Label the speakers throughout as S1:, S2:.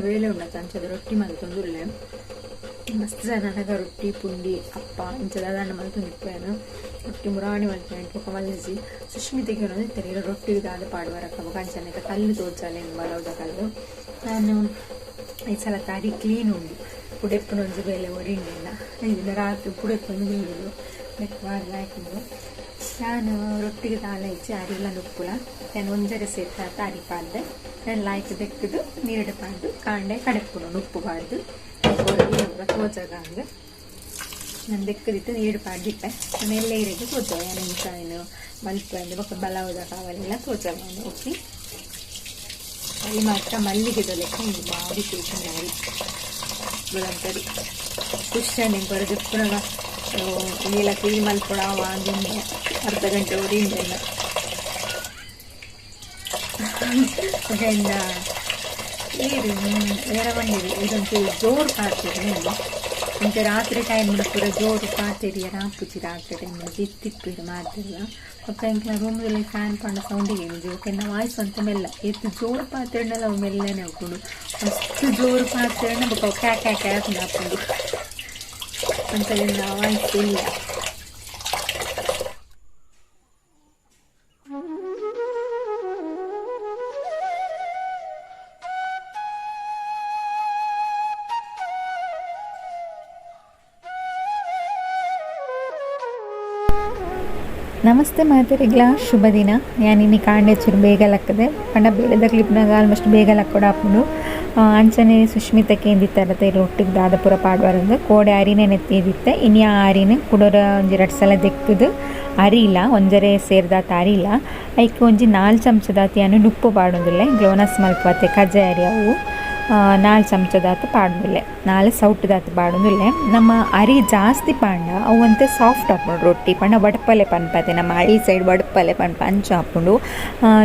S1: ಬೇಲೆ ಉಣ್ಣತ್ತೆ ಅಂಚದ ರೊಟ್ಟಿ ಮಲ್ತೊಂದುಲ್ಲೆ ಮಸ್ತ್ ಜನನಾಗ ರೊಟ್ಟಿ ಪುಂಡಿ ಅಪ್ಪ ಇಂಚದ ದಂಡ ಮಲ್ತೊಂದಿಪ್ಪೇನು ರೊಟ್ಟಿ ಮುರಾಣಿ ಮಲ್ತೇನೆ ಪೊಕ್ಕ ಮಲ್ಲಿಸಿ ಸುಷ್ಮಿತೆಗೆ ಇರ್ತಾರೆ ರೊಟ್ಟಿಗೆ ದಾದ ಪಾಡುವರಕ್ಕ ಕಂಚನಕ ಕಲ್ಲು ತೋರ್ಸಲ್ಲ ಬಲವದ ಕಲ್ಲು ನಾನು ಈ ಸಲ ತಾಡಿ ಕ್ಲೀನ್ ಉಂಡು ಪುಡೆಪ್ಪನೊಂದು ಬೇಲೆ ಒರಿಂಡಿಲ್ಲ ಇದನ್ನ ರಾತ್ರಿ ಪುಡೆಪ್ಪನ್ನು ಬೀಳುದು ಬೆಕ್ಕವಾಡ್ಲ ಹಾಕಿದ್ದು ನಾನು ರೊಟ್ಟಿಗೆ ತಾಳ ಇಚ್ಚಿ ಅರಿಲ್ಲ ನುಪ್ಪುಲ ನಾನು ಒಂಜರೆ ಸೇರ್ತಾ ತಾಡಿ ಪಾಡ್ದೆ ನಾನು ಲಾಯ್ಕ್ ಬೆಕ್ಕದು ನೀರಡು ಪಾಡ್ದು ಕಾಂಡೆ ಕಡೆಪ್ಪುಡು ಉಪ್ಪು ಪಾಡ್ದು ತೋಜಾಗ ಹಂಗೆ ನಾನು ಬೆಕ್ಕದಿತ್ತು ನೀರು ಪಾಡ್ದಿಪ್ಪೆ ನಾನು ಎಲ್ಲ ಇರೋದು ತೋಜಾವ ಏನು ಮಲ್ಪ ಅಂದ್ರೆ ಬೊಕ್ಕ ಬಲವದ ಕಾವಲೆಲ್ಲ ತೋಜಾವ ಓಕೆ ಅಲ್ಲಿ ಮಾತ್ರ ಮಲ್ಲಿಗೆದ ಲೆಕ್ಕ ಒಂದು ಬಾಡಿ ಟೇಷನ್ ಯಾರಿ ಗುಳಂತರಿ ಖುಷಿ ಬರೋದು ಪುನಃ ನೀಲ ಕ್ಲೀನ್ ಮಲ್ಪೊಡವ ಅಂದಿಂದ ಅರ್ಧ ಗಂಟೆ ಓಡಿಂದೆಲ್ಲ ನೀರು ಎರವಂಡಿರಿ ಇದೊಂದು ಜೋರು ಕಾಡ್ತೀರಿ ನೀವು ಇಂತೆ ರಾತ್ರಿ ಟೈಮ್ ಪೂರ ಜೋರು ಕಾಡ್ತೀರಿ ರಾಪುಚಿ ರಾತ್ರಿ ಟೈಮ್ ತಿತ್ತಿಪ್ಪಿರು ಮಾಡ್ತಿರಲ್ಲ ಮತ್ತು ಇಂಕ ರೂಮಲ್ಲಿ ಫ್ಯಾನ್ ಪಂಡ ಸೌಂಡಿಗೆ ಏನಿದೆ ಕೆನ್ನ ವಾಯ್ಸ್ ಅಂತ ಮೆಲ್ಲ ಎತ್ತು ಜೋರು ಪಾತ್ರೆನೆಲ್ಲ ಅವು ಮೆಲ್ಲನೆ ಹಾಕೊಂಡು ಅಷ್ಟು ಜೋರು ಪಾತ್ರೆನ ಬೊಕ್ಕ ಕ್ಯಾಕ್ ಕ್ಯಾಕ್ ಕ್ಯಾಕ್ ಹಾಕೊಂಡು ಅಂತದಿಂದ ವಾಯ್ಸ್ ಇಲ್ಲ.
S2: ನಮಸ್ತೆ ಮಾತರಿಗ್ಲ ಶುಭ ದಿನ ಯಾನಿನಿ ಕಾಂಡೆ ಚೂರು ಬೇಗ ಲಕ್ಕದೆ ಪಂಡ ಬೇಳೆದ ಕ್ಲಿಪ್ನಾಗ ಆಲ್ಮೋಸ್ಟ್ ಬೇಗ ಲಕ್ಕೊಡ ಹಾಕೊಂಡು ಅಂಚನೆ ಸುಷ್ಮಿತಕ್ಕೆ ಎಂದಿತ್ತಾರತ್ತೆ ರೊಟ್ಟಿಗೆ ದಾದಪುರ ಪಾಡುವಾರಂದು ಕೋಡೆ ಅರಿನೇ ನೆತ್ತಿದಿತ್ತೆ ಇನ್ನು ಆ ಅರಿನ ಕುಡೋರ ಒಂಜಿ 2 ಸಲ ದೆಕ್ಕದು ಅರಿಲ್ಲ ಒಂಜರೆ ಸೇರ್ದಾತ ಅರಿಲ್ಲ ಐಕೆ ಒಂಜಿ 4 ಚಮಚದಾತಿಯನ್ನು ನುಪ್ಪು ಪಾಡೋದಿಲ್ಲ ಗ್ಲೋನಸ್ ಮಲ್ಪತ್ತೆ ಕಜ್ಜೆ ಅರಿ ಅವು 4 ಚಮಚದಾತ ಪಾಡೋದಿಲ್ಲ 4 ಸೌಟದಾತ ಪಾಡೋದಿಲ್ಲ ನಮ್ಮ ಅರಿ ಜಾಸ್ತಿ ಪಾಂಡ ಅವು ಅಂತೆ ಸಾಫ್ಟ್ ಹಾಕೊಂಡು ರೊಟ್ಟಿ ಪಂಡ ಬಡಪಲೆ ಪನ್ಪತ್ತೆ ನಮ್ಮ ಹಳ್ಳಿ ಸೈಡ್ ಬಡಪಲೆ ಪನ್ಪ ಅಂಚು ಹಾಕೊಂಡು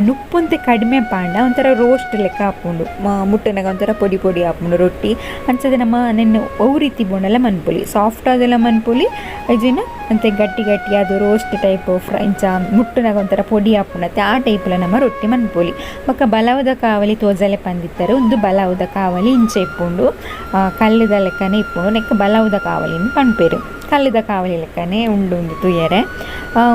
S2: ನುಪ್ಪಂತೆ ಕಡಿಮೆ ಪಾಂಡ ಒಂಥರ ರೋಸ್ಟ್ ಲೆಕ್ಕ ಹಾಕೊಂಡು ಮುಟ್ಟನಾಗ ಒಂಥರ ಪೊಡಿ ಪೊಡಿ ಹಾಕೊಂಡು ರೊಟ್ಟಿ ಅಂಚದೆ ನಮ್ಮ ನೆನ್ನೆ ಅವು ರೀತಿ ಬೋಂಡೆಲ್ಲ ಮನ್ಪೊಲಿ ಸಾಫ್ಟ್ ಅದೆಲ್ಲ ಮನ್ಪೊಲಿ ಇಜಿನ ಅಂತೆ ಗಟ್ಟಿ ಗಟ್ಟಿ ಅದು ರೋಸ್ಟ್ ಟೈಪ್ ಇಂಚ ಮುಟ್ಟನಾಗ ಒಂಥರ ಪೊಡಿ ಹಾಕೊಂಡತ್ತೆ ಆ ಟೈಪಲ್ಲ ನಮ್ಮ ರೊಟ್ಟಿ ಮನ್ಪೊಲಿ ಬೊಕ್ಕ ಬಲವದ ಕಾವಲಿ ತೋಜಲೆ ಪಂದಿತ್ತಾರೆ ಒಂದು ಬಲವದ ಕಾವಲಿ ಇಂಚೆ ಇಪ್ಪುಂಡು ಕಲ್ಲದ ಲೆಕ್ಕನೆ ಇಪ್ಪುಂಡು ನೆಕ್ಕ ಬಲವದ ಕಾವಲಿನ ಪನ್ಪೇರು ಕಲ್ಲದ ಕಾವಲಿ ಲೆಕ್ಕನೆ ಉಂಡು ಒಂದು ತುಯ್ಯರೆ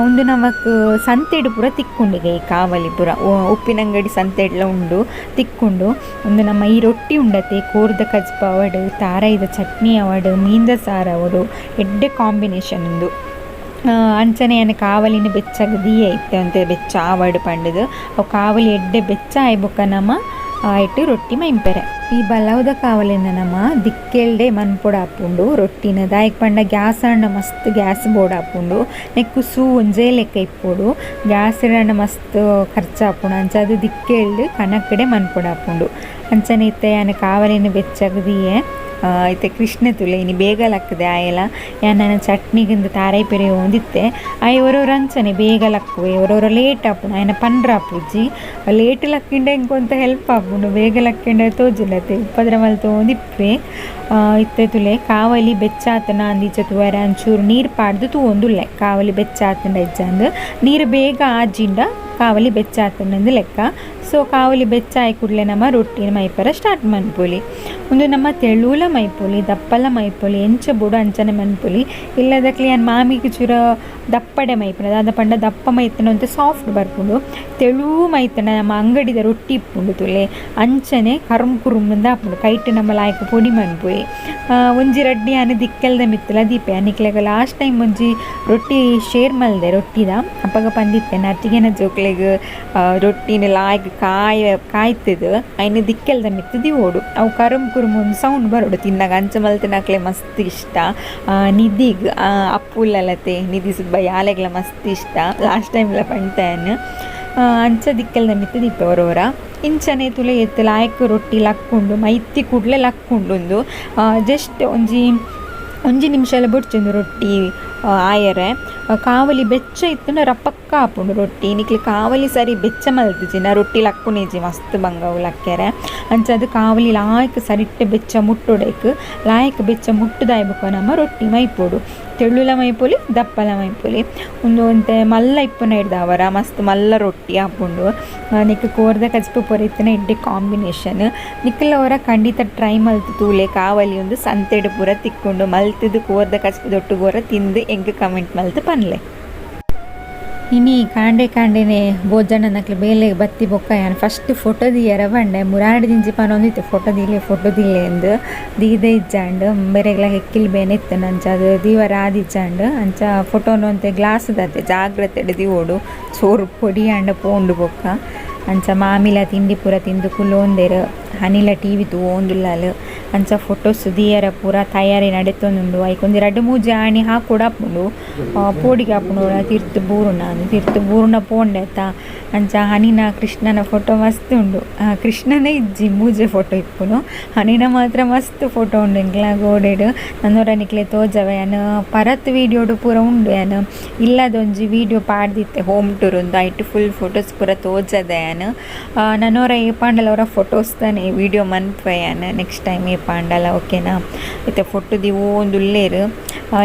S2: ಒಂದು ನಮಕ್ ಸಂತೆಡು ಪೂರ ತಿಕ್ಕೊಂಡಿಗೆ ಈ ಕಾವಲಿ ಪೂರ ಉಪ್ಪಿನಂಗಡಿ ಸಂತೆಡ್ಲ ಉಂಡು ತಿಕ್ಕೊಂಡು ಒಂದು ನಮ್ಮ ಈ ರೊಟ್ಟಿ ಉಂಡತೆ ಕೋರ್ದ ಕಜ್ಪ ಅವಡು ತಾರಾಯಿದ ಚಟ್ನಿ ಅವಡು ಮೀಂದ ಸಾರು ಅವರು ಎಡ್ಡೆ ಕಾಂಬಿನೇಷನ್ ಉಂದು ಅಂಚನೆ ಏನು ಕಾವಲಿನ ಬೆಚ್ಚಾಗ ದಿಯೆ ಇತ್ತೆ ಅಂತ ಬೆಚ್ಚ ಆವಡು ಪಂಡದು ಅವು ಕಾವಲಿ ಎಡ್ಡೆ ಬೆಚ್ಚ ಆಯ್ಬೊಕ್ಕ ನಮ್ಮ ಇಟ್ಟು ರೊಟ್ಟಿ ಮೈಂಪೆರೆ ಈ ಬಲವದ ಕಾವಲಿನ ನಮ್ಮ ದಿಕ್ಕೆಲ್ಡೆ ಮನ್ಪೊಡ ಹಾಪುಂಡು ರೊಟ್ಟಿನ ದಾಯಕ್ ಪಂಡ ಗ್ಯಾಸ್ ಅಣ್ಣ ಮಸ್ತ್ ಗ್ಯಾಸ್ ಬೋರ್ಡ್ ಹಾಪುಂಡು ನೆಕ್ಕು ಸೂ ಒಂಜೇ ಲೆಕ್ಕ ಇಪ್ಪೋಡು ಗ್ಯಾಸ್ ಅಣ್ಣ ಮಸ್ತ್ ಖರ್ಚು ಹಾಪುಂಡು ಅಂಚ ಅದು ದಿಕ್ಕೆಲ್ಡು ಕನಕಡೆ ಮನ್ಪೊಡ ಹಾಪುಂಡು ಅಂಚನೆ ಇತ್ತೆ ಯಾನೆ ಕಾವಲಿನ ಬೆಚ್ಚಗದಿಯೇ ಇತ್ತೆ ಕೃಷ್ಣ ತುಲೆ ಇನ್ನು ಬೇಗ ಲಕ್ಕದೆ ಆಯೆಲ್ಲ ನನ್ನ ಚಟ್ನಿಗಿಂದ ತಾರಾಯಿ ಪೆರೆ ಒಂದಿತ್ತೆ ಆಯ್ ಅವರವ್ರ ಅಂಚನೆ ಬೇಗ ಲಕ್ಕುವೆ ಅವರವ್ರ ಲೇಟ್ ಹಾಪುಂಡು ಆಯ್ನ ಪಂಡ್ರ ಹಾಪುಜ್ಜಿ ಲೇಟ್ ಲಕ್ಕಿಂಡೆ ಇಂಕೊಂತ ಹೆಲ್ಪ್ ಹಾಪುಂಡು ಬೇಗ ಲಕ್ಕಿಂಡೆ ತೋಜಿಲ್ಲತ್ತೆ ಉಪ್ಪದ್ರ ಮಲ್ ತೊಗೊಂದಿಪ್ಪೆ ಇತ್ತೆ ತುಲೆ ಕಾವಲಿ ಬೆಚ್ಚಾತನ ಅಂದಿಚ್ಚ ತುವರ ಅಂಚೂರು ನೀರು ಪಾಡ್ದು ತೂಂದುಲ್ಲೆ ಕಾವಲಿ ಬೆಚ್ಚಾತಂಡ ಇಜ್ಜಂದು ನೀರು ಬೇಗ ಆಜಿಂಡ ಕಾವಲಿ ಬೆಚ್ಚಾತಂದು ಲೆಕ್ಕ ಸೊ ಕಾವಲಿ ಬೆಚ್ಚಾಯಿ ಕೂಡಲೇ ನಮ್ಮ ರೊಟ್ಟಿನ ಮೈಪರ ಸ್ಟಾರ್ಟ್ ಮನ್ಪೊಲಿ ಒಂದು ನಮ್ಮ ತೆಳುಲ ಮೈಪೊಲಿ ದಪ್ಪಲ ಮೈಪೊಲಿ ಎಂಚ ಬುಡ ಅಂಚನೆ ಮನ್ಪೊಲಿ ಇಲ್ಲದಕ್ಲಿ ಏನು ಮಾಮಿಗೆ ಚೂರ ದಪ್ಪಡೆ ಮೈಪುಂಡು ಅದಾದ ಪಂಡ ದಪ್ಪ ಮೈತನ ಅಂತ ಸಾಫ್ಟ್ ಬರ್ಪುಂಡು ತೆಳು ಮೈತನ ನಮ್ಮ ಅಂಗಡಿದ ರೊಟ್ಟಿ ಇಪ್ಪುಂಡು ತುಲೆ ಅಂಚನೆ ಕರುಮ್ ಕುರುಮ್ನಿಂದ ಹಾಪುಂಡು ಕೈಟ್ ನಮ್ಮ ಲಾಯ್ಕ ಪೊಡಿ ಮನ್ಪೊಯಿ ಒಂಜಿ ರಡ್ಡಿ ಅನ್ನ ದಿಕ್ಕೆಲ್ದ ಮಿತ್ತಲ ದೀಪೆ ಅನ್ನಿಕ್ಲೆಗ ಲಾಸ್ಟ್ ಟೈಮ್ ಒಂಜಿ ರೊಟ್ಟಿ ಶೇರ್ ಮಲ್ದೆ ರೊಟ್ಟಿದ ಅಪ್ಪಗ ಪಂದಿತ್ತೆ ನಟ್ಟಿಗೆನ ಜೋಕ್ಲೆಗ್ ರೊಟ್ಟಿನ ಲಾಯ್ಕ ಕಾಯ್ತದ ಐನ ದಿಕ್ಕೆಲ್ದ ಮಿತ್ತದಿ ಓಡು ಅವು ಕರುಮ್ ಕುರುಮ್ ಒಂದು ಸೌಂಡ್ ಬರೋಡು ತಿನ್ನಾಗ ಅಂಚ ಮಲ್ತಿನಾಕ್ಲೆ ಮಸ್ತ್ ಇಷ್ಟ ನಿಧಿಗ್ ಅಪ್ಪುಲ್ಲಲತೆ ನಿಧಿ ಸುಬ್ಬ ಯಾಲೆಗ್ಲ ಮಸ್ತ್ ಇಷ್ಟ ಲಾಸ್ಟ್ ಟೈಮ್ಲ ಪಂಡ್ತಾಯನ್ ಅಂಚ ದಿಕ್ಕೆಲ್ದ ಮಿತ್ತದಿ ಇಪ್ಪ ಅವರವರ ಇಂಚನೆ ತುಲೆ ಎತ್ತು ಲಾಯಕ್ ರೊಟ್ಟಿ ಲಕ್ಕೊಂಡು ಮೈತಿ ಕೂಡಲೇ ಲಕ್ಕೊಂಡು ಜಸ್ಟ್ ಒಂಜಿ ನಿಮಿಷ ಎಲ್ಲ ಬಿಡ್ಚಂದು ರೊಟ್ಟಿ ಆಯರೆ ಕಾವಲಿ ಬೆಚ್ಚ ಇತ್ತು ರಪ್ಪಕ್ಕ ಹಾಪುಂಡು ರೊಟ್ಟಿ ನಿಕ್ಲಿ ಕಾವಲಿ ಸರಿ ಬೆಚ್ಚ ಮಲ್ತಿಜಿನ ರೊಟ್ಟಿ ಲಕ್ಕುನೇಜಿ ಮಸ್ತ್ ಬಂಗವು ಲಕ್ಕೆರೆ ಅಂಚದು ಕಾವಲಿ ಲಾಯಕ್ ಸರಿಟ್ಟೆ ಬೆಚ್ಚ ಮುಟ್ಟೊಡೆಕ್ ಲಾಯಕ್ ಬೆಚ್ಚ ಮುಟ್ಟದಾಯ್ಬೇಕು ನಮ್ಮ ರೊಟ್ಟಿ ಮೈಪೋಡು ತೆಳುಲ ಮೈಪೊಲಿ ದಪ್ಪಲ ಮೈಪೊಲಿ ಒಂದು ಅಂತೆ ಮಲ್ಲ ಇಪ್ಪುನ ಹಿಡ್ದವರ ಮಸ್ತ್ ಮಲ್ಲ ರೊಟ್ಟಿ ಹಾಕೊಂಡು ನಿಕ್ಕ ಕೋರ್ದ ಕಚ್ಪು ಪೊರಿತನ ಎಡ್ಡೆ ಕಾಂಬಿನೇಷನ್ ನಿಕ್ಕಲವರ ಖಂಡಿತ ಟ್ರೈ ಮಲ್ತು ತೂಲೆ ಕಾವಲಿ ಒಂದು ಸಂತೆಡು ಪೂರ ತಿಕ್ಕೊಂಡು ಮಲ್ತದು ಕೋರ್ದ ಕಚ್ಪು ದೊಟ್ಟುಗೋರ ತಿಂದು ಎಂಗೆ ಕಮೆಂಟ್ ಮಲ್ತು ಪನ್ಲೆ ಇನಿ ಕಾಂಡೆನೆ ಭೋಜನ ನಕ್ಲೆ ಬೇಲೆ ಬತ್ತಿ ಬೊಕ್ಕ ಯಾನು ಫಸ್ಟ್ ಫೋಟೋ ದಿಯರ ಬಂಡೆ ಮುರಾಡಿ ದಿಂಜಿ ಪನೊಂದಿತ್ತು ಫೋಟೋ ದಿಲೆ ಎಂದು ದೀದೆ ಇಜ್ಜಾಂಡು ಬೇರೆಗ್ಲ ಹೆಕ್ಕಿಲ್ ಬೇನೆ ಇತ್ತು ನಂಚ ಅದು ದೀವರ ಆದಿಜ್ಜಾಂಡು ಅಂಚ ಫೋಟೋನು ಅಂತೆ ಗ್ಲಾಸ್ ದತ್ತೆ ಜಾಗ್ರತೆ ದಿವೋಡು ಚೋರು ಪೊಡಿ ಅಂಡ ಪೋಂಡು ಬೊಕ್ಕ ಅಂಚ ಮಾಮಿಲ ತಿಂಡಿ ಪೂರ ತಿಂದು ಕುಲೋಂದೆರು ಹನಿಲ ಟಿವಿ ತೂಂದುಲ್ಲಾಲು ಅಂಚ ಫೋಟೋಸ್ ದಿಯರ ಪೂರ ತಯಾರಿ ನಡೆತೊಂದುಂಡು ಐಕೊಂದು 2-3 ಆಣಿ ಹಾಕೊಡಾಪುಂಡು ಪೋಡಿಗೆ ಹಾಪುಂಡು ತಿರ್ತು ಬೂರುನ ಪೋಂಡೆತ ಅಂಚ ಹನಿನ ಕೃಷ್ಣನ ಫೋಟೋ ಮಸ್ತ್ ಉಂಡು ಕೃಷ್ಣನೇ ಇಜ್ಜಿ ಮೂಜೆ ಫೋಟೋ ಇಪ್ಪುನು ಹನಿನ ಮಾತ್ರ ಮಸ್ತ್ ಫೋಟೋ ಉಂಡು ಎಂಕ್ಲ ಗೋಡೆಡು ನನ್ನೂರ ನಿಕ್ಲೆ ತೋಜವ ಯಾನು ಪರತ್ ವೀಡಿಯೋಡು ಪೂರ ಉಂಡು ಯಾನು ಇಲ್ಲದೊಂಜಿ ವೀಡಿಯೋ ಪಾಡ್ದಿತ್ತೆ ಹೋಮ್ ಟೂರ್ ಒಂದು ಐಟು ಫುಲ್ ಫೋಟೋಸ್ ಪೂರ ತೋಜದ ಯಾನು ನನ್ನೂರ ಏ ಪಾಂಡಲವರ ಫೋಟೋಸ್ ತಾನೆ ವೀಡಿಯೋ ಮನ್ಪಯಾನ ನೆಕ್ಸ್ಟ್ ಟೈಮ್ ಏ ಪಾಂಡಲ ಓಕೆನಾ ಮತ್ತೆ ಫೋಟೋ ದಿವು ಒಂದು ಉಳ್ಳೇರು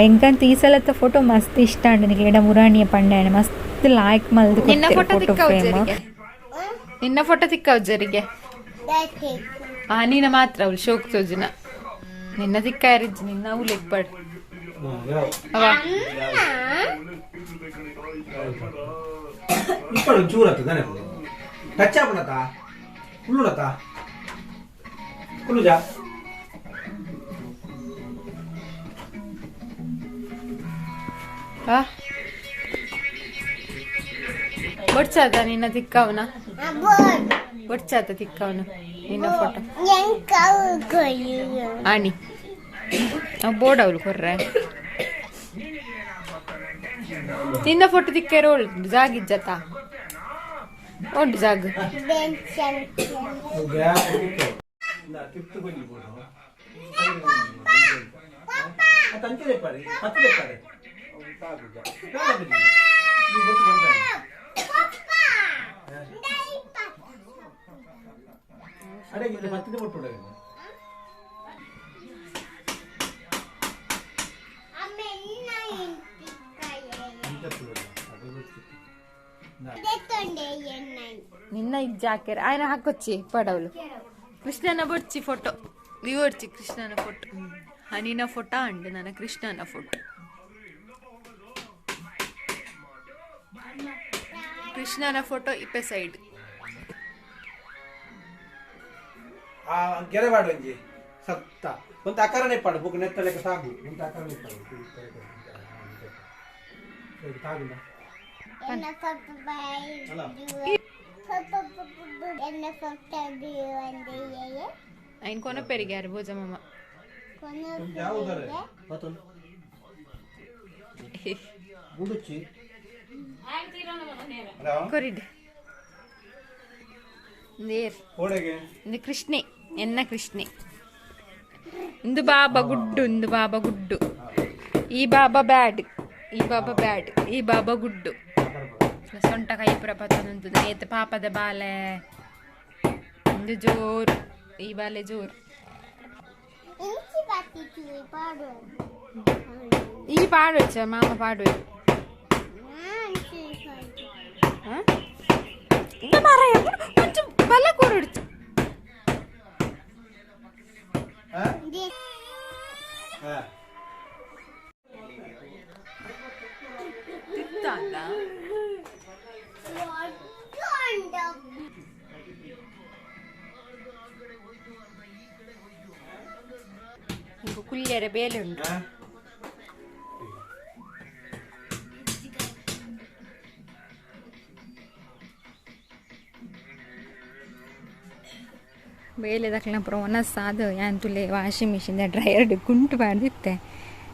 S2: ಎಂಕಂತ ಈ ಸಲತ್ತ ಫೋಟೋ ಮಸ್ತ್ ಇಷ್ಟ ಅಂಡ್ ನಿಕ್ಲೆ ಎಡ ಮುರಾಣಿಯ ಪಂಡಾಯನ ಮಸ್ತ್ ಲಾಯ್ಕ್ ಮಲ್ದು ಫೋಟೋ ಫ್ರೇಮ್
S1: ನಿನ್ನ ಫೋಟೋ ತಿಕ್ಕವಜ್ಜರಿಗೆ ನೀನ ಮಾತ್ರ ಅವಳು ಶೋಕ್ ಸೋಜನ ನಿನ್ನ ತಿಕ್ಕಾರಿಜ್ಜಿ ನಿನ್ನ ಅವಳು ಎಗ್ಬಾಡ್
S3: ಟಚ್ ಆಪನತಾ ಕುಲ್ಲುಡತಾ ಕುಲ್ಲುಜಾ
S1: ಬಡ್ಸಾದ ನಿನ್ನ ತಿಕ್ಕವನ ಬಡ್ಸಾದ ತಿಕ್ಕವನು ನಿನ್ನ ಫೋಟೋ ಆಣಿ ಬೋರ್ಡ್ ಅವಳು ಕೊರ್ರೆ ನಿನ್ನ ಫೋಟೋ ತಿಕ್ಕೇರೋ ಜಾಗಿಜ್ಜತ ಉಂಟು ಜಾಗ ನಿನ್ನ ಇಜ್ಜಾಕೆರ ఆయన ಹಾಕೊಚ್ಚಿ ಪಡವಲು ಕೃಷ್ಣನ ಬಡ್ಚಿ ಫೋಟೋ ವಿವರ್ಚಿ ಕೃಷ್ಣನ ಫೋಟೋ ಹನಿನ ಫೋಟೋ ಅಂಡ್ ನನ್ನ ಕೃಷ್ಣನ ಫೋಟೋ ಕೃಷ್ಣನ ಫೋಟೋ ಇಪ್ಪೆ ಸೈಡ್
S3: ಗೆರೆವಾಡು ಒಂಜಿ ಸತ್ತ ಒಂದು ಅಕರನೆ ಪಾಡು ಬುಕ್ ನೆತ್ತಲೆಕ್ಕೆ ಸಾಗು ಒಂದು ಅಕರನೆ ಪಾಡು ಸಾಗಿಲ್ಲ
S1: ఆయన కొన పెరిగారు భోజమమ్మ కొరిడ్ ఇందు కృష్ణే ఎన్న కృష్ణే ఇందు బాబా గుడ్డు ఈ బాబా బ్యాడ్ ఈ బాబా గుడ్డు ಸೊಂಟ ಕೈ ಪುರ ಪತ್ತೊಂದು ಏತ ಪಾಪದ ಬಾಲೆ ಒಂದು ಜೋರು ಈ ಬಾಲೆ ಜೋರು ಈ ಪಾಡು ಮಾಮ ಪಾಡು కొంచెం బల్ల కూరడు ಕುಲ್ಯರ ಬೇಲೆ ಉಂಟು ಬೇಲೆ ದಕ್ಲಪುರ ಒನಸಾದು ಯಾನ್ ತುಲೆ washing machine dryer gonna ಮಾಡ್ದಿತ್ತೆ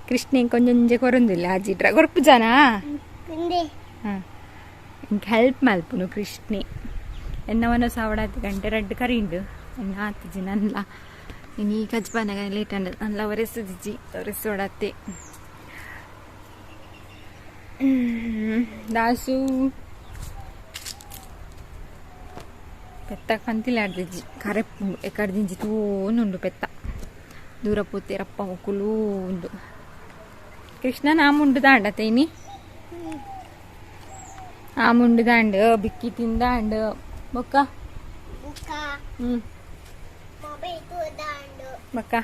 S1: Krishna ಕೊಂಚ ಕೊರೊಂದಿಲ್ಲ ಅಜ್ಜಿಟ್ರ ಗೊರಪು ಜನ ಹಾಂ ಇಂಕ ಹೆಲ್ಪ್ ಮಲ್ಪುನು ಕೃಷ್ಣಿ ಎನ್ನವನ ಸಾವಡಾತಿ ಗಂಟೆ ರಡ್ಡು ಕರಿಂಡು ಎನ್ನ ಆತಿಜಿ ನನ್ಲ ಇನ್ನು ಈ ಕಜ್ಬಾನಾಗ ಲೇಟ್ ಅಂಡ ನಲ್ಲ ಒರೆಸಿಜ್ಜಿ ಒರೆಸೋಡತ್ತೆ ದಾಸು పెత్త కంతిలాడిది కరెప్పు ఎక్కడ దించి తూనుండు పెత్త దూర పోతే రప్ప ముక్కులు ఉండు
S2: కృష్ణ నా ముండుదా అండ తేని ఆ ముండుదా అండ్ బిక్కి తిందా అండ్ బొక్క బొక్క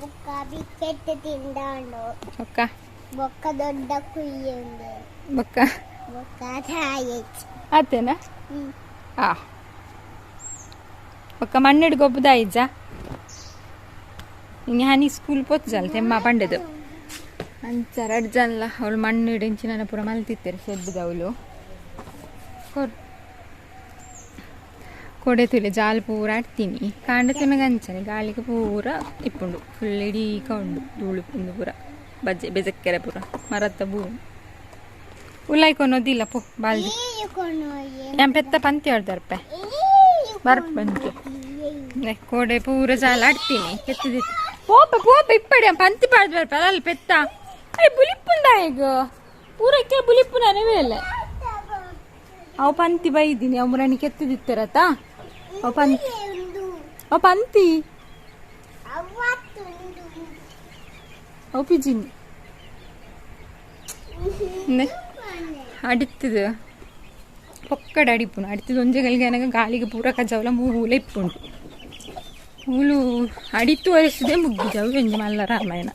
S4: బొక్క బిస్కెట్ తిందాండు
S2: బొక్క
S4: బొక్క దొడ్డ కుయ్యండి
S2: బొక్క
S4: బొక్క తాయొచ్చు
S2: అతేనా ఒక్క మಣ್ಣెడు గొప్పదా ఇజ్ಜಾ ಹಿಂಗೆ ಹನಿ ಸ್ಕೂಲ್ ಪೋತ್ ಜಲ್ ತೆಮ್ಮ ಪಂಡದು ಅಂಚಾರ ಅಡ್ಜಲ್ಲ ಅವಳು ಮಣ್ಣು ಇಡಿಂಚಿ ನನ್ನ ಪೂರ ಮಲ್ತಿತ್ತೇರು ಸೆಬ್ಬದವಳು ಕೊಡೆ ತುಲೆ ಜಾಲ್ ಪೂರ ಆಡ್ತೀನಿ ಕಾಂಡ ತುನಗ ಅಂಚನೆ ಗಾಳಿಗೆ ಪೂರ ಇಪ್ಪುಂಡು ಫುಲ್ ಇಡೀಕ ಉಂಡು ಧೂಳು ಪುಂಡು ಪೂರ ಬಜ್ಜೆ ಬೆಜಕ್ಕೆರೆ ಪೂರ ಮರತ್ತ ಬೂ ಉಲಾಯ್ಕೊನೋದಿಲ್ಲ ಪೋ ಬಾಲ್ದಿ ಏನ್ ಪೆತ್ತ ಪಂತಿ ಹೇಳ್ತಾರಪ್ಪ ಬರ್ಪಂಚು ಕೋಡೆ ಪೂರ ಜಾಲ ಆಡ್ತೀನಿ ಕೆತ್ತಿದಿತ್ತು పోప పోప ఇప్పడే పంతి పాడతారు పదాలు పెద్ద అరే బులిప్పుండా ఇక పూరಕ್ಕೆ బులిప్పునే వేలే అవు పంతి బైదిని అమ్మరానికి ఎత్తిదిತ್ತಾరత అవు పంతి అవు పిజిని ಅಡಿತದು ಪಕ್ಕಡ ಅಡಿಪುನು ಅಡಿತದು ಒಂಜೆಗಳಿಗೆ ಗಾಳಿಗೆ ಪೂರ ಕಜಾವಲ ಮೂಲೆ ಇಪ್ಪುಂಟು ಮೂಲು ಅಡಿತು ಒರೆಸದೆ ಮುಗ್ಗಿದವು ಎಂಜಿ ಮಲ್ಲ ರಾಮಾಯಣ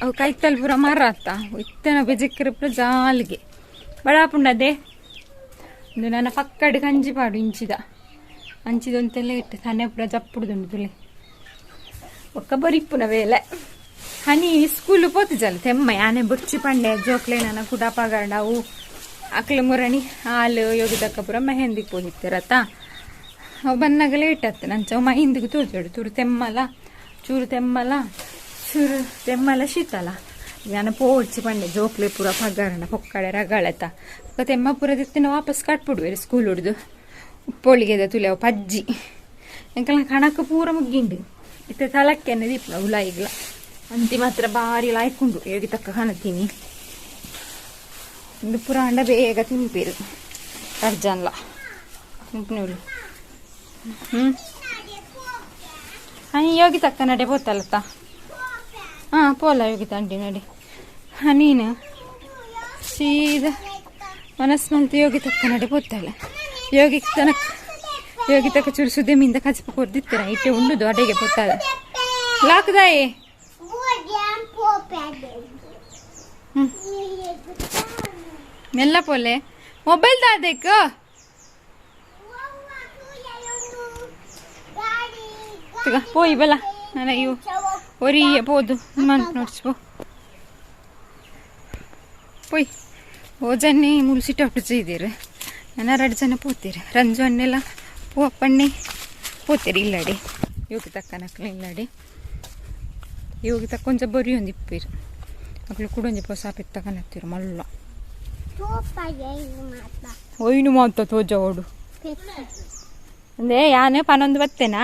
S2: ಅವು ಕೈತಲ್ ಪೂರ ಮರತ್ತ ಇತ್ತನ ಬೆಜಕ್ಕಿರ ಪೂರ ಜಾಲಿಗೆ ಬಡಾಪುಂಡದೆ ಒಂದು ನನ್ನ ಪಕ್ಕಡೆ ಕಂಜಿ ಪಾಡು ಅಂಚಿದೊಂತೆಲ್ಲ ಇಟ್ಟು ತನ್ನೆ ಪೂರ ಜಪ್ಪುಡುದುಂಡು ತುಲೆ ಒಕ್ಕ ಬರಿಪ್ಪುನ ವೇಲೆ ಹನಿ ಸ್ಕೂಲು ಪೋತು ಜಲ್ ತೆಮ್ಮ ಯಾನೆ ಬೊಚ್ಚಿ ಪಂಡೆ ಜೋಕ್ಲೆ ನನ್ನ ಕುಡಾಪಗಂಡವು ಅಕ್ಲ ಮುರಣಿ ಹಾಲು ಯೋಗಿದಕ್ಕ ಪೂರ ಮೆಹಂದಿಗೆ ಪೋದಿತ್ತಿರತ್ತ ಅವು ಬನ್ನಾಗ ಲೇಟ್ ಆಗ್ತದೆ ನಂಚ ಮೈಂದಿಗೆ ತೋಜೋಡು ಚೂರು ತೆಮ್ಮಲ ಶೀತಲ ನಾನು ಪೋಡ್ಚಿ ಪಂಡೆ ಜೋಕ್ಲೆ ಪೂರ ಪಗರಣ ಪೊಕ್ಕಡೆ ರಗಳತ ತೆಮ್ಮ ಪೂರ ದಿತ್ತಿನ ವಾಪಸ್ ಕಟ್ಬಿಡುವೆ ಸ್ಕೂಲ್ ಹೊಡ್ದು ಉಪ್ಪೊಳಿಗೆದ ತುಲೆ ಅವು ಪಜ್ಜಿ ಎಂಕಲ ಕಣಕ್ಕೆ ಪೂರ ಮುಗ್ಗಿಂಡು ಇತ್ತ ತಲಕ್ಕೆ ಅನ್ನೋದು ಇಪ್ಪಳ ಹುಳ ಈಗಲ ಅಂತಿ ಮಾತ್ರ ಭಾರಿ ಲಾಯ್ಕೊಂಡು ಯೋಗಿ ತಕ್ಕ ಕಾಣತೀನಿ ಇದು ಪೂರ ಅಂಡ ಬೇಗ ತಿಂಪೇರು ಅರ್ಜನ್ಲ ನೋಡಿ ಹನಿ ಯೋಗಿ ತಕ್ಕ ನಡೆ ಪೋತಲ್ಲತ್ತ ಪೋಲ ಯೋಗಿ ತಂಡಿ ನಡಿ ಹನೀನು ಸೀದಾ ಮನಸ್ಸಂತ ಯೋಗಿ ತಕ್ಕ ನಡೆ ಪೋತಲ್ಲ ಯೋಗಿ ತಕ್ಕ ಚೂರು ಸುದ್ದಿ ಮಿಂದ ಕಚ್ಪ ಕೊಡ್ದಿತ್ತರ ಇಟ್ಟೆ ಉಂಡುದು ಅಡೆಗೆ ಪೋತಲ್ಲ ಲಾಕ್ದಾಯೇ ಮೆಲ್ಲ ಪೋಲೆ ಮೊಬೈಲ್ ದಾದೇಕ పోయి బల అయ్యో ఒరియే పోదు నడిచిపో పోయి ಓಜನ್ನೇ ಮುಳ್ಸಿಟ್ಟು ಹೊಟ್ಟು ചെയ്തേರು ನಾನು 2 ಜನ ಪೋತೀರಿ ರಂಜು ಅನ್ನೆಲ್ಲ ಪೋಪಣ್ಣೆ ಪೋತೀರಿ ಇಲ್ಲಡಿ ಯೋಗಿ ತಕ್ಕನಕ್ಲ ಇಲ್ಲಡಿ ಯೋಗಿ ತಕ್ಕ ಕೊಂಚ ಬರಿ ಒಂದು ಇಪ್ಪೀರು ಅಕ್ಲು ಕೂಡ ಒಂಜಿ ಪೊಸ ಪೆತ್ತಕನತ್ತಿರು ಮಲ್ಲ ಒಯ್ನು ಮಾತ ತೋಜ ಓಡು ಅಂದೆ ಯಾನೆ ಪನೊಂದು ಬತ್ತೇನಾ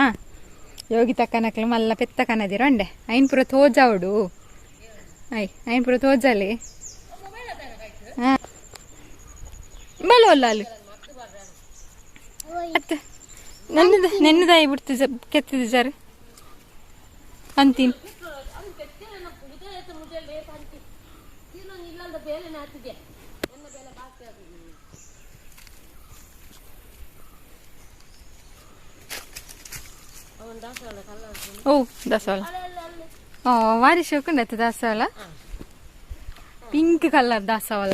S2: ಯೋಗಿ ತಕ್ಕನಕ್ಲು ಮಲ್ಲ ಪೆತ್ತ ಕನದಿರು ಅಂಡೆ ಐನ್ ಪುರ ತೋಜಾವಡು ಐನ್ ಪುರ ತೋಜಲಿ ಬಲೋಲ್ಲ ಅತ್ತ ನೆನ್ನದಾಯಿ ಬಿಡ್ತು ಕೆತ್ತಿದ ಜರ ಅಂತೀನಿ ಓ ದಾಸವಾಳ ವಾರಿ ಶೋಕುಂಡತ್ತು ದಾಸವಾಳ ಪಿಂಕ್ ಕಲರ್ ದಾಸವಾಳ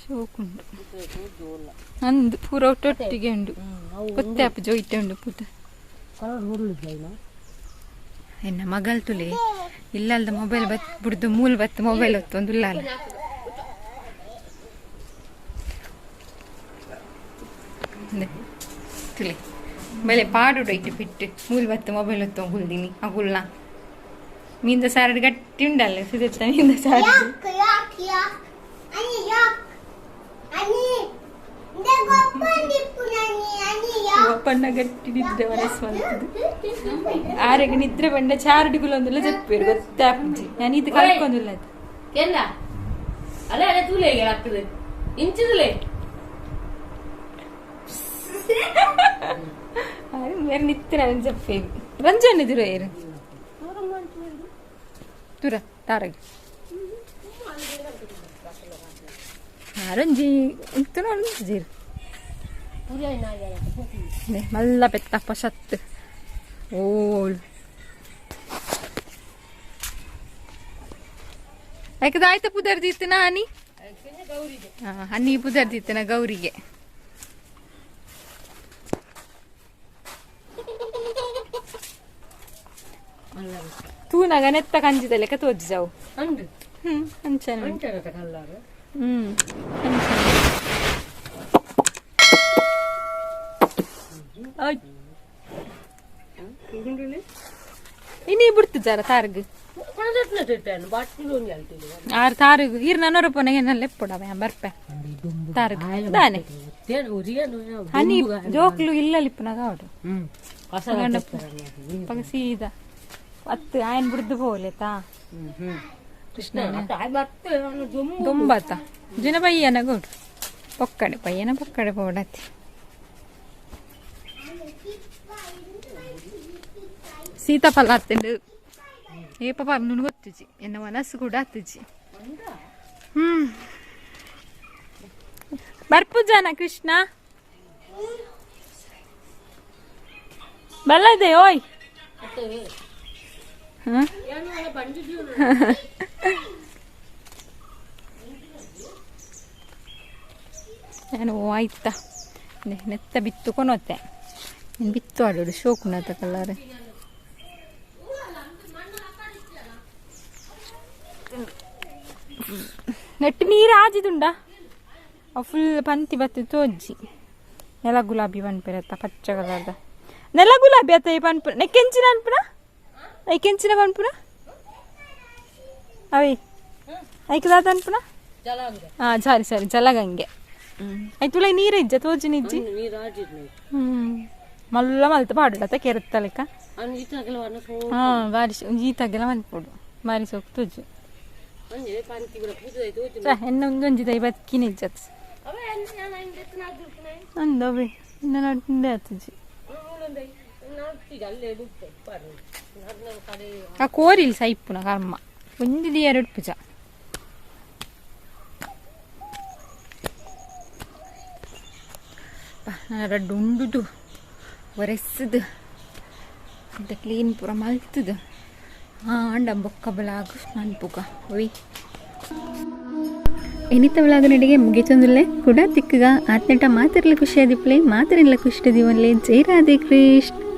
S2: ಶೋಕುಂಡು ಅಂದು ಪೂರ ಒಟ್ಟೊಟ್ಟಿಗೆ ಉಂಡು ಕೊತ್ತೆ ಅಪ್ಪ ಜೋಯಿಟ್ಟೆ ಉಂಡು ಪೂತ ಎನ್ನ ಮಗಲ್ ತುಲೆ ಇಲ್ಲಲ್ದ ಮೊಬೈಲ್ ಬತ್ ಬಿಡ್ದು ಮೂಲ್ ಬತ್ತು ಮೊಬೈಲ್ ಹೊತ್ತು ಒಂದು ಇಲ್ಲ ತುಲೆ ಬೆಲೆ ಪಾಡು ಇಟ್ಟು ಬಿಟ್ಟು ಮೂಲ್ ಬತ್ತು ಮೊಬೈಲ್ ಹೊತ್ತು ಗುಲ್ದಿನಿ ಅಗುಲ್ನ ಮೀಂದ ಸಾರಡು ಗಟ್ಟಿ ಉಂಡಲ್ಲ ಸುದತ್ತ ಮೀಂದ ಸಾರಡು ಒಪ್ಪಣ್ಣ ಗಟ್ಟಿ ನಿದ್ರೆ ಮನಸ್ಸು ಆರೆಗೆ ನಿದ್ರೆ ಬಂಡ ಚಾರಡಿಗುಲೊಂದೆಲ್ಲ ಜಪ್ಪಿರು ಗೊತ್ತಾಪುಜಿ ನಾನು ಇದು ಕಲ್ಕೊಂದಿಲ್ಲ ಅದು
S5: ಎಲ್ಲ ಅಲೆ ಅಲೆ ತೂಲೆ ಆಗ್ತದೆ ಇಂಚಿದಲೆ
S2: ಬೇರೆ ನಿತ್ತಿರ ಜಪ್ಪೇರು ರಂಜನ್ ಇದ್ರು ಏರು ತುರ ತಾರಗೆ ಆರಂಜಿ ಇಂತ ಜೀರು ಮಲ್ಲ ಪೆತ್ತಪ್ಪ ಸತ್ತು ಓಲ್ ಯಾಕದ ಆಯ್ತಾ ಪುದರ್ದಿತ್ತನ ಹನಿ ಹನಿ ಪುದರ್ದಿತ್ತನ ಗೌರಿಗೆ ತೂನಾಗ ನೆತ್ತ ಕಂಜಿದ ಲೆಕ್ಕ ತೋಜಿಸಾವು ಅಂಚನ ಇನ್ನೀ ಬಿಡ್ತು ಜರ ತಾರ್ಗ್ ಆರು ತಾರ್ಗ್ ಹಿರ್ನ ನೊರಪನ ಏನಲ್ಲ ಎಪ್ಪುಡವ ಬರ್ಪೆ ತಾರ್ಗ್ ದಾನೆ ಹನಿ ಜೋಕ್ಲು ಇಲ್ಲ ಲಿಪ್ಪನಾಗ ಅವಡು ಪಗ ಸೀದಾ ಅತ್ತು ಆಯನ್ ಬಿಡ್ದು ಬೋಲೆತಾ ಕೃಷ್ಣ ದೊಂಬತ್ತ ಜನ ಪಯ್ಯನ ಗೋಡು ಪೊಕ್ಕಡೆ ಪಯ್ಯನ ಪೊಕ್ಕಡೆ ಪೋಡತಿ ಸೀತಾಫಲ ಹತ್ತಂಡು ಏ ಪಾಪ ನುಣ್ಣು ಗೊತ್ತಿಜಿ ಎನ್ನ ಮನಸ್ಸು ಕೂಡ ಹತ್ತಿಜಿ ಬರ್ಪು ಜನ ಕೃಷ್ಣ ಬಲ್ಲದೆ ಓಯ್ ನಾನು ಆಯ್ತಾ ನೆತ್ತ ಬಿತ್ತು ಕೊನೋತೆ ಬಿತ್ತು ಆಡೋಡು ಶೋಕುನತ ಕಲರ್ ನೆಟ್ಟು ನೀರು ಆಜಿದುಂಡ ಫುಲ್ ಪಂತಿ ಬತ್ತು ತೋಜ್ಜಿ ನೆಲ ಗುಲಾಬಿ ಪನ್ಪೆರತ್ತ ಪಚ್ಚ ಕಲರ್ದ ನೆಲ ಗುಲಾಬಿ ಅತ್ತ ಪನ್ಪುರ ನೆ ಕೆಂಚಿನ ಅನ್ಪುರ ಐ ಕೆಂಚಿನ ಪನ್ಪುರ ಅವೇ ಐಕದಾದ ಅನ್ಪುರ ಸರಿ ಸರಿ ಜಲಗಂಗೆ ತುಳ ನೀರು ಇಜ್ಜ ತೋಜಿನ ಇಜ್ಜಿ ಮಲ್ಲ ಮಲ್ತ ಪಾಡುಡತ್ತ ಕೆರತ್ತ ಲೆಕ್ಕ ಬಾರಿ ಈತಾಗೆಲ್ಲ ಮನ್ಪುಡು ಬಾರಿ ಸೊಕ್ಕು ತೋಜು ಎನ್ನ ಒಂದೊಂಜಿ ದೈ ಬದುಕಿನ ಇಜ್ಜತ್ ಅಂದವೆ ಇನ್ನ ನಡ್ಕೊಂಡೆ ಆತಜಿ ಆ ಕೋರಿಲ್ ಸೈಪುನ ಕರ್ಮ ಒಂದಿದಿ ಎರಡು ಪೂಜ ರಡ್ಡು ಉಂಡುದು ಒರೆಸದು ಅಂತ ಕ್ಲೀನ್ ಪೂರ ಮಲ್ತದು ಅಂಡ ಬೊಕ್ಕ ಬಲಾಗು ಮನ್ಪುಗ ಒಯ್ ಎನಿತ ವ್ಲಾಗ್ ನಡಿಗೆ ಮುಗಿಚೊಂದುಲ್ಲೆ ಕೂಡ ತಿಕ್ಕಗ ಆತ್ನೆಟ ಮಾತಿರ್ಲ ಖುಷಿ ಆದಿಪ್ಲೆ ಮಾತಿರಿಲ್ಲ ಖುಷಿ ದಿವನ್ಲೆ ಜೈ ರಾಧೆ ಕೃಷ್ಣ.